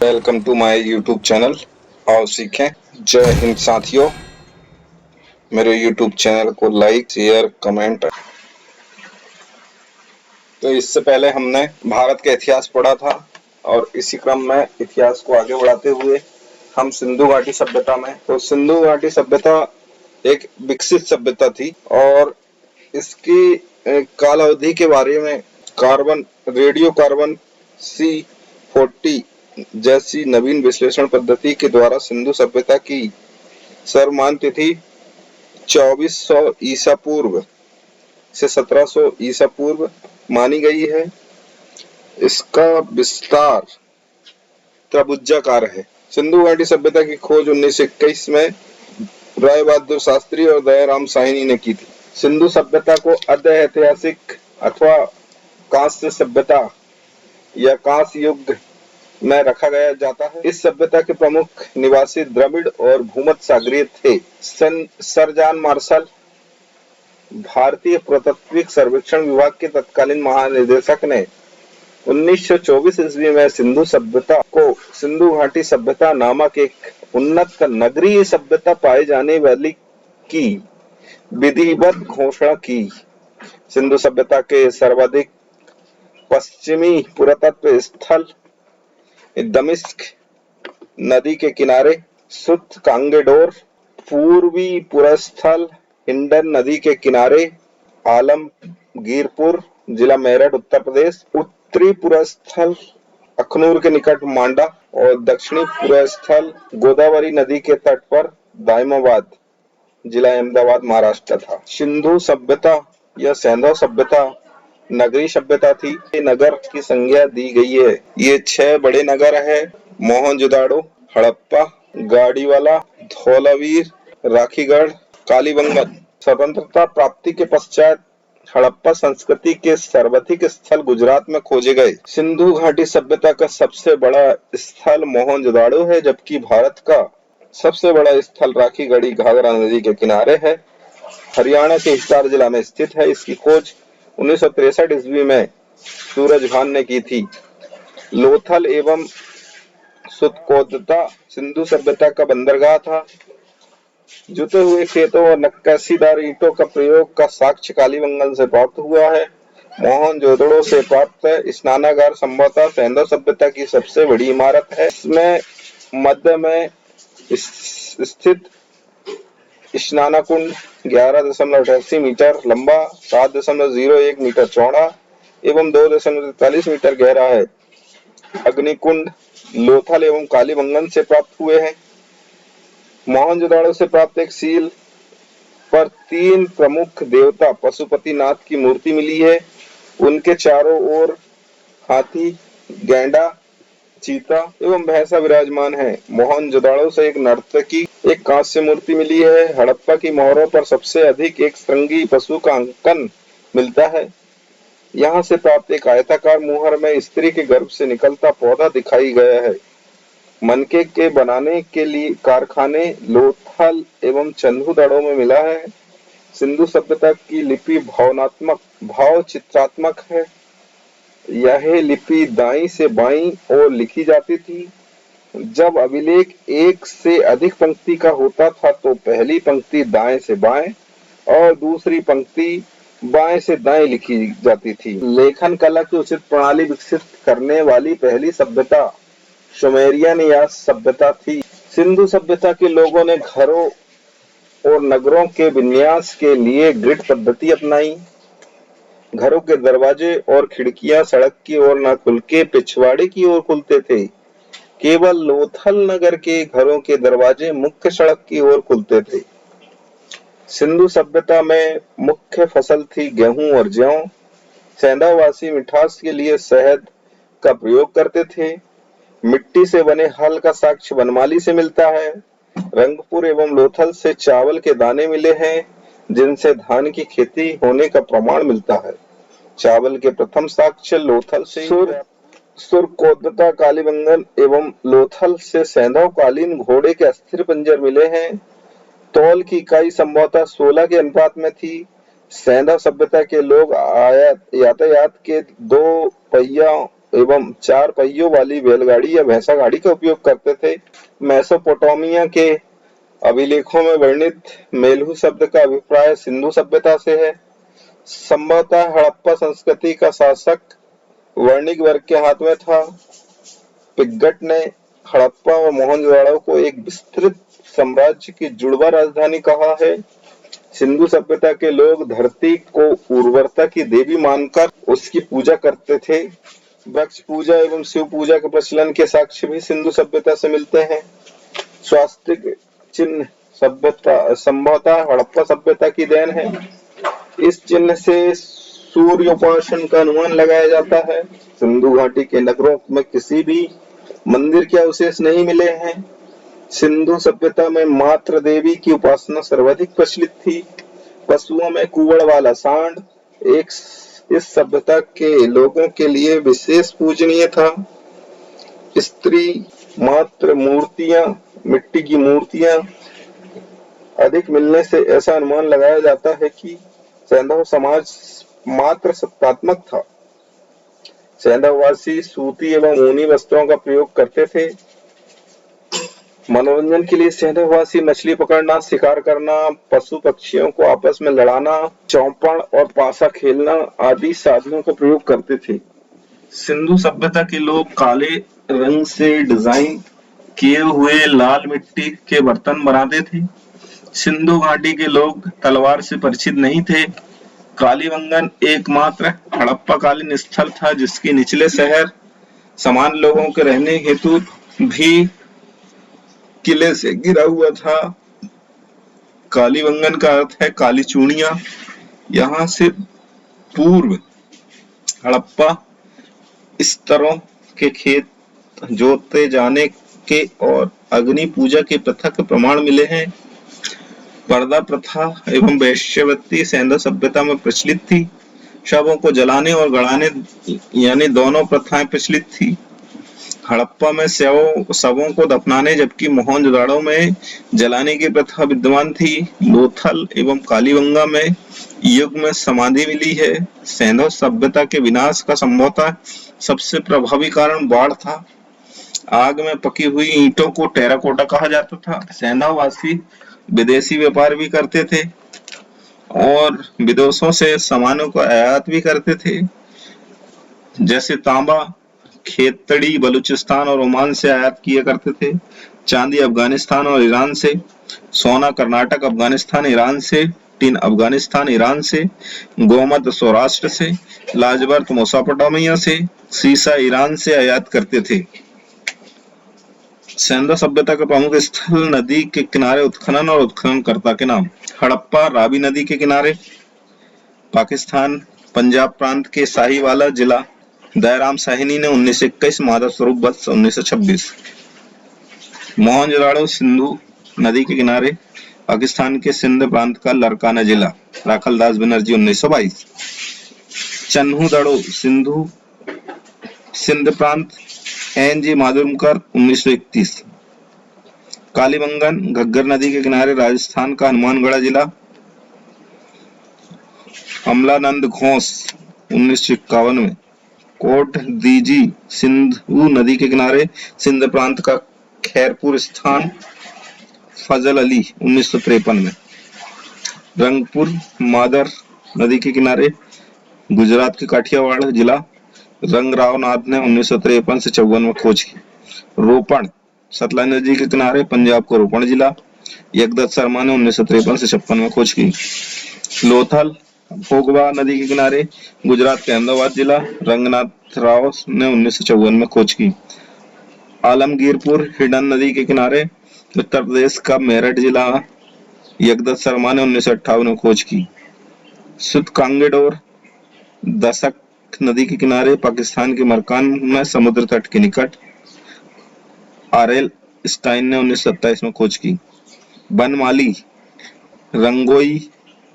Welcome to my YouTube channel. आओ सीखें। जय हिंद साथियों। मेरे यूट्यूब चैनल को लाइक शेयर कमेंट। तो इससे पहले हमने भारत का इतिहास पढ़ा था और इसी क्रम में इतिहास को आगे बढ़ाते हुए हम सिंधु घाटी सभ्यता में। तो सिंधु घाटी सभ्यता एक विकसित सभ्यता थी और इसकी काल अवधि के बारे में रेडियो कार्बन C40 जैसी नवीन विश्लेषण पद्धति के द्वारा सिंधु सभ्यता की सर्वमान्य तिथि 2400 ईसा पूर्व से 1700 ईसा पूर्व मानी गई है। इसका विस्तार त्रिभुजाकार है। सिंधु घाटी सभ्यता की खोज 1921 में राय बहादुर शास्त्री और दयाराम साहनी ने की थी। सिंधु सभ्यता को अद्य ऐतिहासिक अथवा कांस्य सभ्यता या कांस्य युग में रखा गया जाता है। इस सभ्यता के प्रमुख निवासी द्रविड़ और भूमध्य सागरीय थे। सर जॉन मार्शल भारतीय पुरातात्विक सर्वेक्षण विभाग के तत्कालीन महानिदेशक ने 1924 ईस्वी में सिंधु सभ्यता को सिंधु घाटी सभ्यता नामक एक उन्नत नगरीय सभ्यता पाए जाने वाली की विधिवत घोषणा की। सिंधु सभ्यता के सर्वाधिक पश्चिमी पुरातत्व स्थल दमिश्क नदी के किनारे सुत कांगेडोर, पूर्वी पुरस्थल हिंडन नदी के किनारे आलमगीरपुर जिला मेरठ उत्तर प्रदेश, उत्तरी पुरस्थल अखनूर के निकट मांडा और दक्षिणी पुरस्थल गोदावरी नदी के तट पर दायमाबाद जिला अहमदाबाद महाराष्ट्र था। सिंधु सभ्यता या सैंधव सभ्यता नगरी सभ्यता थी। नगर की संज्ञा दी गई है। ये 6 बड़े नगर है: मोहनजोदाड़ो, हड़प्पा, गाड़ीवाला, धौलावीर, राखीगढ़, कालीबंगन। स्वतंत्रता प्राप्ति के पश्चात हड़प्पा संस्कृति के सर्वाधिक स्थल गुजरात में खोजे गए। सिंधु घाटी सभ्यता का सबसे बड़ा स्थल मोहनजोदाड़ो है, जबकि भारत का सबसे बड़ा स्थल राखीगढ़ी घाघरा नदी के किनारे है। हरियाणा के हिसार जिला में स्थित है। इसकी खोज 1963 ईस्वी में सूरज भान ने की थी। लोथल एवं सुतकोदता सिंधु सभ्यता का बंदरगाह था। जुते हुए खेतों और नक्काशीदार ईंटों का प्रयोग का साक्ष्य कालीबंगन से प्राप्त हुआ है। मोहनजोदड़ो से प्राप्त स्नानागार संभवतः सैंधव सभ्यता की सबसे बड़ी इमारत है। इसमें मध्य में स्थित स्नानकुंड 11.88 मीटर लंबा, 7.01 मीटर चौड़ा एवं 2.43 मीटर गहरा है। अग्निकुंड लोथल एवं कालीबंगन से प्राप्त हुए हैं। मोहनजोदाड़ो से प्राप्त एक सील पर 3 प्रमुख देवता पशुपतिनाथ की मूर्ति मिली है। उनके चारों ओर हाथी, गैंडा, चीता एवं भैंसा विराजमान है। मोहनजोदाड़ो से एक नर्तकी एक कांस्य मूर्ति मिली है। हड़प्पा की मोहरों पर सबसे अधिक एक श्रृंगी पशु का अंकन मिलता है। यहाँ से प्राप्त एक आयताकार मुहर में स्त्री के गर्भ से निकलता पौधा दिखाई गया है। मनके के बनाने के लिए कारखाने लोथल एवं चंदूदाड़ो में मिला है। सिंधु सभ्यता की लिपि भावनात्मक भाव चित्रात्मक है। यह लिपि दाईं से बाईं ओर लिखी जाती थी। जब अभिलेख एक से अधिक पंक्ति का होता था तो पहली पंक्ति दाएं से बाएं और दूसरी पंक्ति बाएं से दाएं लिखी जाती थी। लेखन कला की उचित प्रणाली विकसित करने वाली पहली सभ्यता सुमेरियन या सभ्यता थी। सिंधु सभ्यता के लोगों ने घरों और नगरों के विन्यास के लिए ग्रिड पद्धति अपनाई। घरों के दरवाजे और खिड़कियां सड़क की ओर न खुल के पिछवाड़े की ओर खुलते थे। केवल लोथल नगर के घरों के दरवाजे मुख्य सड़क की ओर खुलते थे। सिंधु सभ्यता में मुख्य फसल थी गेहूं और जौ। सैंधववासी मिठास के लिए शहद का प्रयोग करते थे। मिट्टी से बने हल का साक्ष्य बनमाली से मिलता है। रंगपुर एवं लोथल से चावल के दाने मिले हैं, जिनसे धान की खेती होने का प्रमाण मिलता है। चावल के प्रथम साक्ष्य लोथल से सुरकोदता कालीबंगन एवं लोथल से सैंधवकालीन घोड़े के अस्थिर पंजर मिले हैं। तौल की इकाई संभवतः 16 के अनुपात में थी। सैंधव सभ्यता के लोग यातायात के 2 पहिया एवं 4 पहियों वाली बैलगाड़ी या भैंसा गाड़ी का उपयोग करते थे। मेसोपोटामिया के अभिलेखों में वर्णित मेलहू शब्द का अभिप्राय सिंधु सभ्यता से है। संभवतः हड़प्पा संस्कृति का शासक वर्णिक वर्ग के हाथ में था। पिग्गट ने हड़प्पा और मोहनजोदड़ो को एक विस्तृत साम्राज्य की जुड़वा राजधानी कहा है। सिंधु सभ्यता के लोग धरती को उर्वरता की देवी मानकर उसकी पूजा करते थे। वृक्ष पूजा एवं शिव पूजा के प्रचलन के साक्ष्य भी सिंधु सभ्यता से मिलते हैं। स्वास्तिक चिन्ह संभवतः हड़प्पा सभ्यता की देन है। इस चिन्ह से सूर्य उपासना का अनुमान लगाया जाता है। सिंधु घाटी के नगरों में किसी भी मंदिर के अवशेष नहीं मिले हैं। सिंधु सभ्यता में मात्र देवी की उपासना सर्वाधिक प्रचलित थी। पशुओं में कुवड़ वाला सांड इस सभ्यता के लोगों के लिए विशेष पूजनीय था। स्त्री मात्र मूर्तियां, मिट्टी की मूर्तियां अधिक मिलने से ऐसा अनुमान लगाया जाता है कि सैंधव समाज मात्र सत्तात्मक था। सैंधववासी सूती एवं ऊनी वस्त्रों का प्रयोग करते थे। मनोरंजन के लिए सैंधववासी मछली पकड़ना, शिकार करना, पशु पक्षियों को आपस में लड़ाना, चौपड़ और पासा खेलना आदि साधनों का प्रयोग करते थे। सिंधु सभ्यता के लोग काले रंग से डिजाइन किए हुए लाल मिट्टी के बर्तन बनाते थे। सिंधु घाटी के लोग तलवार से परिचित नहीं थे। कालीबंगन एकमात्र हड़प्पाकालीन स्थल था जिसके निचले शहर समान लोगों के रहने हेतु भी किले से घिरा हुआ था। कालीबंगन का अर्थ है काली चूड़ियां। यहाँ से पूर्व हड़प्पा स्तरों के खेत जोते जाने के और अग्नि पूजा के प्रथा के प्रमाण मिले हैं। पर्दा प्रथा एवं वेश्यावृत्ति सैंधव सभ्यता में प्रचलित थी। शवों को जलाने और गड़ाने यानी दोनों प्रथाएं प्रचलित थी। हड़प्पा में शवों को दफनाने जबकि मोहनजोदड़ो में जलाने की प्रथा विद्यमान थी। लोथल एवं कालीबंगा में युग में समाधि मिली है। सैंधव सभ्यता के विनाश का संभवतः सबसे प्रभावी कारण बाढ़ था। आग में पकी हुई ईंटों को टेराकोटा कहा जाता था। सैंधववासी विदेशी व्यापार भी करते थे और विदेशों से सामानों को आयात भी करते थे, जैसे तांबा खेतड़ी बलूचिस्तान और ओमान से आयात किया करते थे, चांदी अफगानिस्तान और ईरान से, सोना कर्नाटक अफगानिस्तान ईरान से, टिन अफगानिस्तान ईरान से, गोमद सौराष्ट्र से, लाजवर्त मेसोपोटामिया से, सीसा ईरान से आयात करते थे। सैंधव सभ्यता के प्रमुख स्थल नदी के किनारे उत्खनन और उत्खननकर्ता के नाम। हड़प्पा रावी नदी के किनारे, पाकिस्तान पंजाब प्रांत के साहिवाला जिला। दयाराम साहनी ने 1921, माधव स्वरूप वत्स 1926। मोहनजोदड़ो सिंधु नदी के किनारे, पाकिस्तान के सिंध प्रांत का लरकाना जिला। राखलदास बनर्जी 1922। चन्हू-दड़ो सिंध प्रांत, एन.जी. मालुमकर 1931। कालीबंगन घग्गर नदी के किनारे, राजस्थान का हनुमानगढ़ जिला। अमलानंद घोष 1951 में। कोट दीजी सिंधु नदी के किनारे, सिंध प्रांत का खैरपुर स्थान। फजल अली 1953 में। रंगपुर मादर नदी के किनारे, गुजरात के काठियावाड़ जिला। रंगराव नाथ ने 1953 से 54 में खोज की। रोपण सतलज नदी के किनारे, पंजाब का रोपण जिला। यगदत्त शर्मा ने 1953 से 56 में खोज की। लोथल भोगवा नदी के किनारे, गुजरात के अहमदाबाद जिला। रंगनाथ राव ने 1954 में खोज की। आलमगीरपुर हिडन नदी के किनारे, उत्तर प्रदेश का मेरठ जिला। यगदत्त शर्मा ने 1958 में खोज की। सुतकांगेडोर दशक नदी के किनारे, पाकिस्तान के मरकान में समुद्र तट के निकट। आरएल स्टाइन ने 1927 में खोज की। बनमाली रंगोई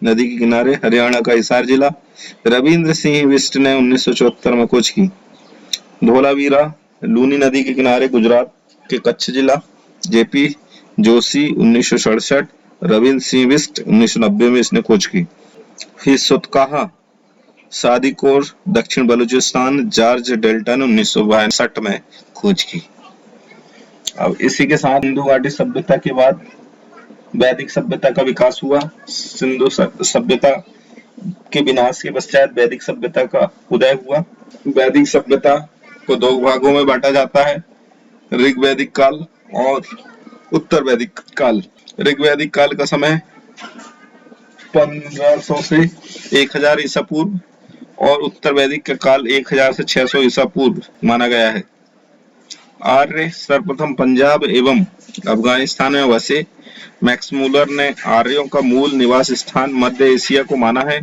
नदी के किनारे, हरियाणा का हिसार जिला। रविंद्र सिंह बिष्ट ने 1974 में खोज की। धोलावीरा लूनी नदी के किनारे, गुजरात के कच्छ जिला। जेपी जोशी 1967, रविंद्र सिंह बिष्ट 1990 में इसने खोज की। फिर सुतकाहा सादिकोर दक्षिण बलूचिस्तान जॉर्ज डेल्टन 1962 में खोज की। अब इसी के साथ सिंधु घाटी सभ्यता के बाद वैदिक सभ्यता का विकास हुआ। सिंधु सभ्यता के विनाश के पश्चात वैदिक सभ्यता का उदय हुआ। वैदिक सभ्यता को दो भागों में बांटा जाता है, ऋग्वैदिक काल और उत्तर वैदिक काल। ऋग्वैदिक काल का समय 1500 से 1000 ईसा पूर्व और उत्तर वैदिक का काल 1000 से 600 ईसा पूर्व माना गया है। आर्य सर्वप्रथम पंजाब एवं अफगानिस्तान में बसे। मैक्स मूलर ने आर्यों का मूल निवास स्थान मध्य एशिया को माना है।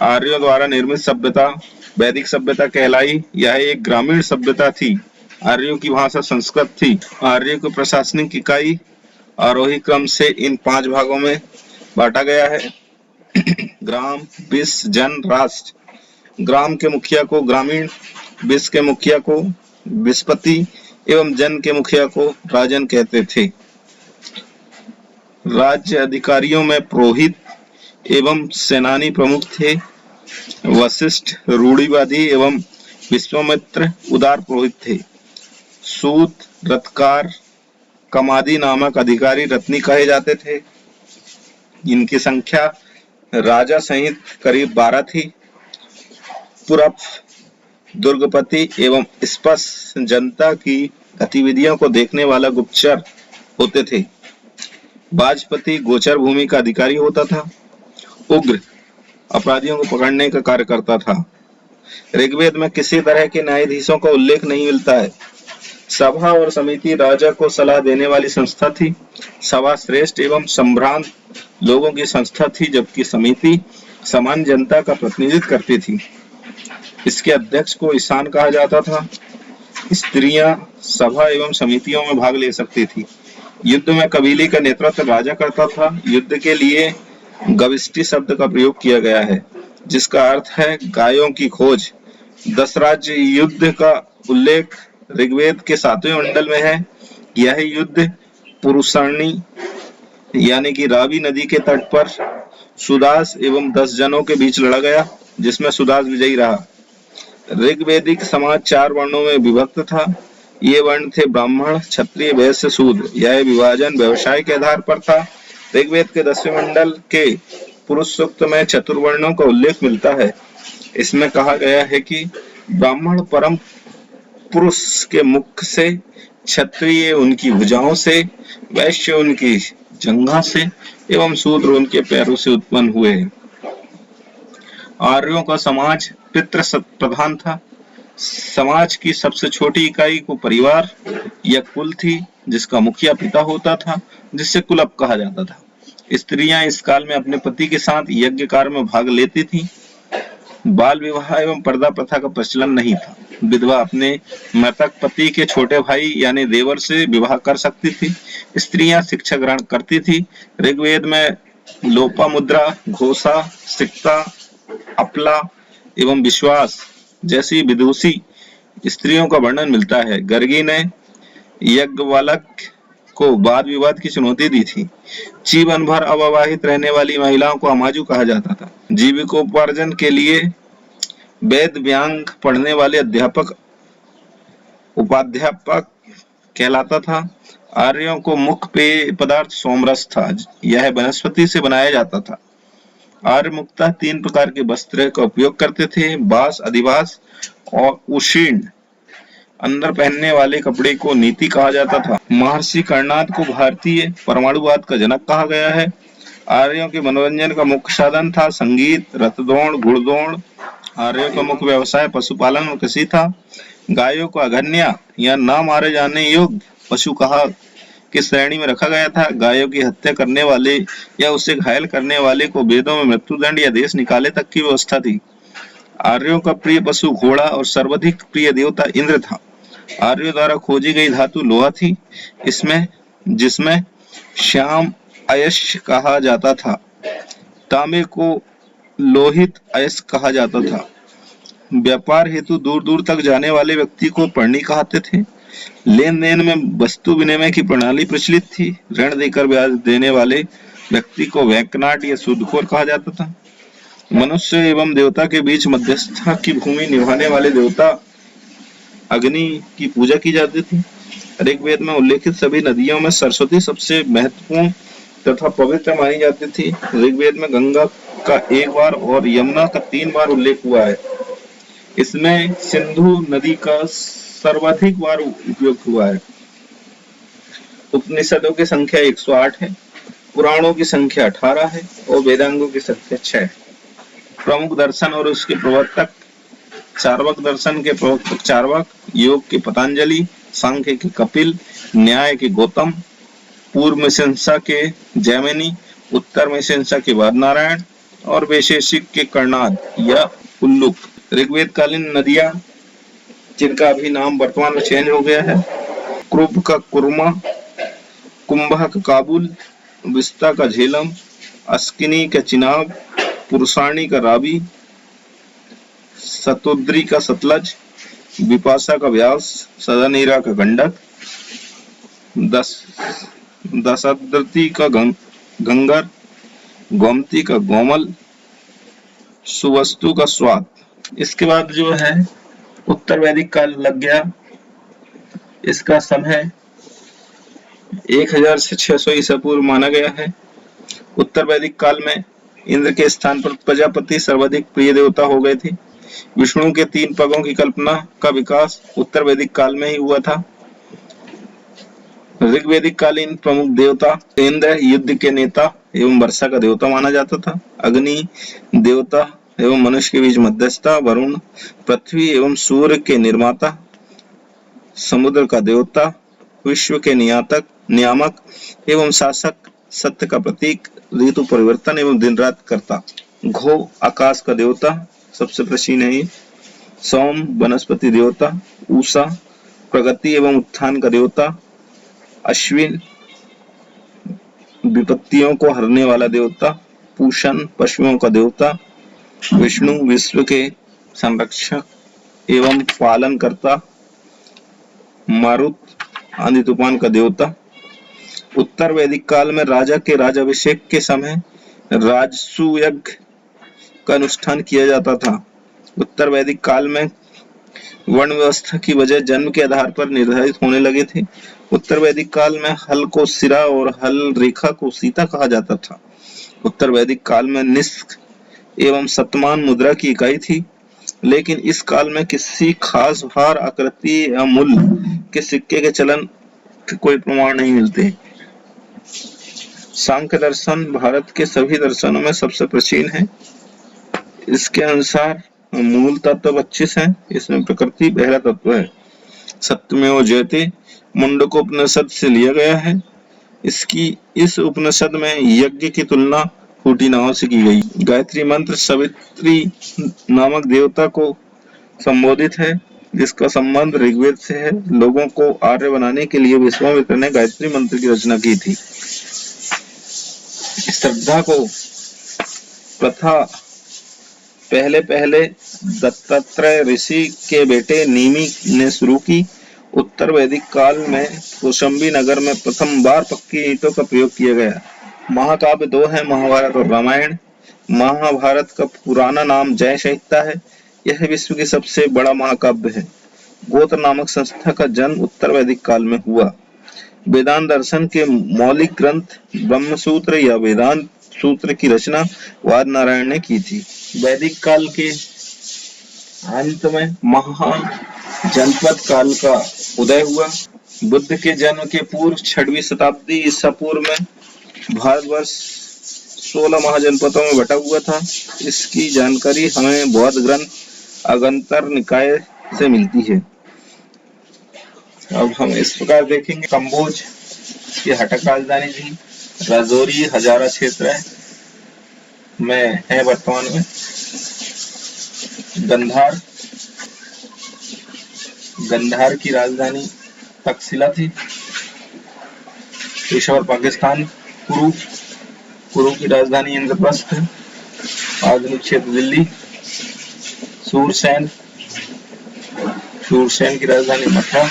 आर्यों द्वारा निर्मित सभ्यता वैदिक सभ्यता कहलाई। यह एक ग्रामीण सभ्यता थी। आर्यों की भाषा संस्कृत थी। आर्यों की प्रशासनिक इकाई आरोही क्रम से इन 5 भागों में बांटा गया है। ग्राम, विष, जन, राष्ट्र। ग्राम के मुखिया को ग्रामीण, विष के मुखिया को विषपति एवं जन के मुखिया को राजन कहते थे। राज्य अधिकारियों में पुरोहित एवं सेनानी प्रमुख थे। वशिष्ठ रूढ़िवादी एवं विश्वामित्र उदार पुरोहित थे। सूत, रत्कार, कमादी नामक अधिकारी रत्नी कहे जाते थे। इनकी संख्या राजा सहित करीब 12 थी। पुरप, दुर्गपति एवं स्पष्ट जनता की गतिविधियों को देखने वाला गुप्तचर होते थे। वाजपति गोचर भूमि का अधिकारी होता था। उग्र अपराधियों को पकड़ने का कार्य करता था। ऋग्वेद में किसी तरह के न्यायाधीशों का उल्लेख नहीं मिलता है। सभा और समिति राजा को सलाह देने वाली संस्था थी। सभा श्रेष्ठ एवं संभ्रांत लोगों की संस्था थी, जबकि समिति सामान्य जनता का प्रतिनिधित्व करती थी। इसके अध्यक्ष को ईशान कहा जाता था। स्त्रियां सभा एवं समितियों में भाग ले सकती थी। युद्ध में कबीले का नेतृत्व राजा करता था। युद्ध के लिए गविष्टि शब्द का प्रयोग किया गया है, जिसका अर्थ है गायों की खोज। 10 राज्य युद्ध का उल्लेख ऋग्वेद के 7वें मंडल में है। यह युद्ध पुरुषारणी यानी कि रावी नदी के तट पर सुदास एवं 10 जनों के बीच लड़ा गया, जिसमें सुदास विजयी रहा। ऋग्वैदिक समाज 4 वर्णों में विभक्त था। ये वर्ण थे ब्राह्मण, क्षत्रिय, वैश्य, शूद्र। यह विभाजन व्यवसाय के आधार पर था। ऋग्वेद के 10वें मंडल के पुरुष सूक्त में चतुर्वर्णों का उल्लेख मिलता है। इसमें कहा गया है कि ब्राह्मण परम पुरुष के मुख से, क्षत्रिय उनकी भुजाओं से, वैश्य उनकी जंघा से एवं शूद्र उनके पैरों से उत्पन्न हुए। आर्यों का समाज पितृ प्रधान था। समाज की सबसे छोटी इकाई को परिवार या कुल थी, जिसका मुखिया पिता होता था, जिससे कुलप कहा जाता था। स्त्रियां इस काल में अपने पति के साथ यज्ञ कार्य में भाग लेती थीं। बाल विवाह एवं पर्दा प्रथा का प्रचलन नहीं था। विधवा अपने मृतक पति के छोटे भाई यानी देवर से विवाह कर सकती थी। स्त्रियां शिक्षा ग्रहण करती थी। ऋग्वेद में लोपामुद्रा, घोषा, सिक्ता, अपला एवं विश्वास जैसी विदुषी स्त्रियों का वर्णन मिलता है। गर्गी ने यज्ञवल्क को वाद विवाद की चुनौती दी थी। जीवन भर अविवाहित रहने वाली महिलाओं को अमाजु कहा जाता था। जीविकोपार्जन के लिए वेद व्यांग पढ़ने वाले अध्यापक उपाध्यापक कहलाता था। आर्यों को मुख्य पेय पदार्थ सोमरस था। यह वनस्पति से बनाया जाता था। आर्य मुख्यतः 3 प्रकार के वस्त्र का उपयोग करते थे, बास, अधिवास और उशीर्ण। अंदर पहनने वाले कपड़े को नीति कहा जाता था। महर्षि कर्णाद को भारतीय परमाणुवाद का जनक कहा गया है। आर्यों के मनोरंजन का मुख्य साधन था संगीत, रथदौड़, घुड़दौड़। आर्यों का मुख्य व्यवसाय पशुपालन और कृषि था। गायों को अघन्य या न मारे जाने योग्य पशु कहा की श्रेणी में रखा गया था। गायों की हत्या करने वाले या उसे घायल करने वाले को वेदों में मृत्युदंड या देश निकाले तक की व्यवस्था थी। आर्यों का प्रिय पशु घोड़ा और सर्वाधिक प्रिय देवता इंद्र था। आर्यों द्वारा खोजी गई धातु लोहा थी, जिसमें श्याम अयस्क कहा जाता था। तांबे को लोहित अयस्क कहा जाता था। व्यापार हेतु दूर दूर तक जाने वाले व्यक्ति को पर्णी कहते थे। लेन देन में वस्तु विनिमय की प्रणाली प्रचलित थी। ऋण देकर ब्याज देने वाले व्यक्ति को वैकनाट या सूदखोर कहा जाता था। मनुष्य एवं देवता के बीच मध्यस्थता की भूमि निभाने वाले देवता अग्नि की पूजा की जाती थी। ऋग्वेद में उल्लेखित सभी नदियों में सरस्वती सबसे महत्वपूर्ण तथा पवित्र मानी जाती थी। ऋग्वेद में गंगा का 1 बार और यमुना का 3 बार उल्लेख हुआ है। इसमें सिंधु नदी का सर्वाधिक बार उपयोग हुआ है। उपनिषदों की संख्या 108 है, पुराणों की संख्या 18 है और वेदांगों की संख्या 6 है। प्रमुख दर्शन और उसके प्रवर्तक: चार्वाक दर्शन के प्रवर्तक चार्वाक, योग के पतंजलि, सांख्य के कपिल, न्याय के गौतम, पूर्व मीमांसा के जैमिनी, उत्तर मीमांसा के बादनारायण और वैशेषिक के कर्णाद या उल्लुक। ऋग्वेद कालीन नदियां जिनका अभी नाम वर्तमान में चेंज हो गया है: क्रुब का कुरमा, कुंभा का काबुल, विस्ता का झेलम, अस्किनी का चिनाब, पुरुषाणी का रावी, सतोद्री का सतलज, विपाशा का व्यास, सदानीरा का गंडक, दशाद्री का गंगर, गोमती का गोमल, सुवस्तु का स्वात। इसके बाद जो है उत्तर वैदिक काल लग गया। इसका समय 1000 से 600 ईसा पूर्व माना गया है। उत्तर वैदिक काल में इंद्र के स्थान पर प्रजापति सर्वाधिक प्रिय देवता हो गए थे। विष्णु के 3 पगों की कल्पना का विकास उत्तर वैदिक काल में ही हुआ था। ऋग्वैदिक कालीन प्रमुख देवता: इंद्र युद्ध के नेता एवं वर्षा का देवता माना जाता था। अग्नि देवता एवं मनुष्य के बीच मध्यस्थता। वरुण पृथ्वी एवं सूर्य के निर्माता। समुद्र का देवता, विश्व के नियामक एवं शासक, सत्य का प्रतीक, ऋतु परिवर्तन एवं दिन रात करता। घो आकाश का देवता, सबसे प्राचीन है ये। सोम वनस्पति देवता। उषा प्रगति एवं उत्थान का देवता। अश्विन विपत्तियों को हरने वाला देवता। पूषण पशुओं का देवता। विष्णु विश्व के संरक्षक एवं पालन करता। मारुत आंधी तूफान का देवता। उत्तर वैदिक काल में राजा के राजाभिषेक के समय राजसूय यज्ञ का अनुष्ठान किया जाता था। उत्तर वैदिक काल में वर्ण व्यवस्था की वजह जन्म के आधार पर निर्धारित होने लगे थे। उत्तर वैदिक काल में हल को सिरा और हल रेखा को सीता कहा जाता था। उत्तर वैदिक काल में निष्क एवं शतमान मुद्रा की इकाई थी, लेकिन इस काल में किसी खास भार, आकृति या मूल्य के सिक्के के चलन के कोई प्रमाण नहीं मिलते। सांख्य दर्शन भारत के सभी दर्शनों में सबसे प्राचीन है। इसके अनुसार मूल तत्व 25 है। इसमें प्रकृति पहला तत्व है। सत्यमेव जयते मुंडकोपनिषद से लिया गया है। इस उपनिषद में यज्ञ की तुलना फूटी नाव से की गई। गायत्री मंत्र सावित्री नामक देवता को संबोधित है, जिसका संबंध ऋग्वेद से है। लोगों को आर्य बनाने के लिए विश्वामित्र ने गायत्री मंत्र की रचना की थी। श्रद्धा को प्रथा पहले दत्तात्रेय ऋषि के बेटे नीमि ने शुरू की। उत्तर वैदिक काल में कौशाम्बी नगर में प्रथम बार पक्की ईंटों का प्रयोग किया गया। महाकाव्य 2 है, महाभारत और रामायण। महाभारत का पुराना नाम जय संहिता है। यह विश्व की सबसे बड़ा महाकाव्य है। गोत्र नामक संस्था का जन्म उत्तर वैदिक काल में हुआ। वेदांत दर्शन के मौलिक ग्रंथ ब्रह्मसूत्र या वेदांत सूत्र की रचना वादनारायण ने की थी। वैदिक काल के अंत में महान जनपद काल का उदय हुआ। बुद्ध के जन्म के पूर्व 6वीं शताब्दी ईसा पूर्व में भारतवर्ष 16 महाजनपदों में बटा हुआ था। इसकी जानकारी हमें बौद्ध ग्रंथ अगंतर निकाय से मिलती है। अब हम इस प्रकार देखेंगे। कंबोज की हटक राजधानी थी। राजौरी हजारा क्षेत्र में है वर्तमान में। गंधार की राजधानी तक्षशिला थी। पेशावर पाकिस्तान। कुरु की राजधानी इंद्रप्रस्थ है। आधुनिक क्षेत्र दिल्ली। सूरसेन की राजधानी मथुरा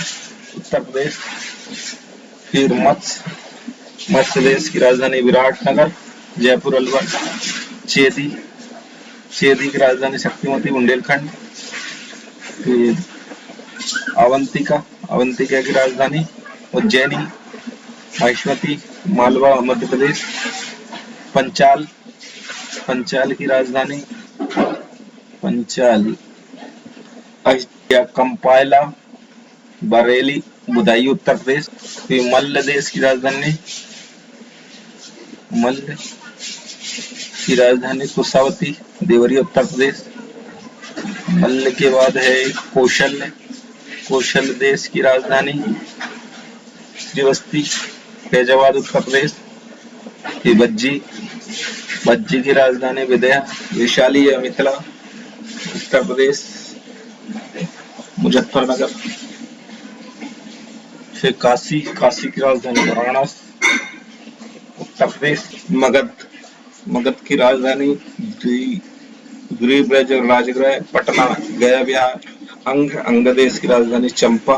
उत्तर प्रदेश। फिर मत्स्य देश की राजधानी विराटनगर, जयपुर, अलवर, चेदी चेदी की राजधानी शक्तिमती बुंदेलखंड। फिर अवंतिका की राजधानी उज्जैनी। महिष्मती मालवा मध्य प्रदेश। पंचाल की राजधानी पंचाल। कंपाला बरेली बुदाई उत्तर प्रदेश। फिर मल्ल देश की राजधानी मल्ल की राजधानी कुशावती देवरिया उत्तर प्रदेश। मल्ल के बाद है कौशल देश की राजधानी श्रीवस्ती फैजाबाद उत्तर प्रदेश। फिर भज्जी की राजधानी विदया वैशाली या मिथिला उत्तर प्रदेश मुजफ्फरनगर। फिर काशी की राजधानी वाराणसी उत्तर प्रदेश। मगध की राजधानी गृहब्रज और राजगृह पटना गया बिहार। अंग देश की राजधानी चंपा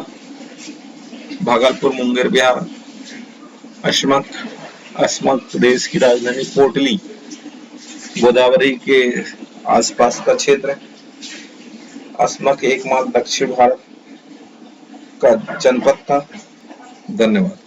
भागलपुर मुंगेर बिहार। अस्मक देश की राजधानी पोटली गोदावरी के आसपास का क्षेत्र। अस्मक एकमात्र दक्षिण भारत का जनपद था। धन्यवाद।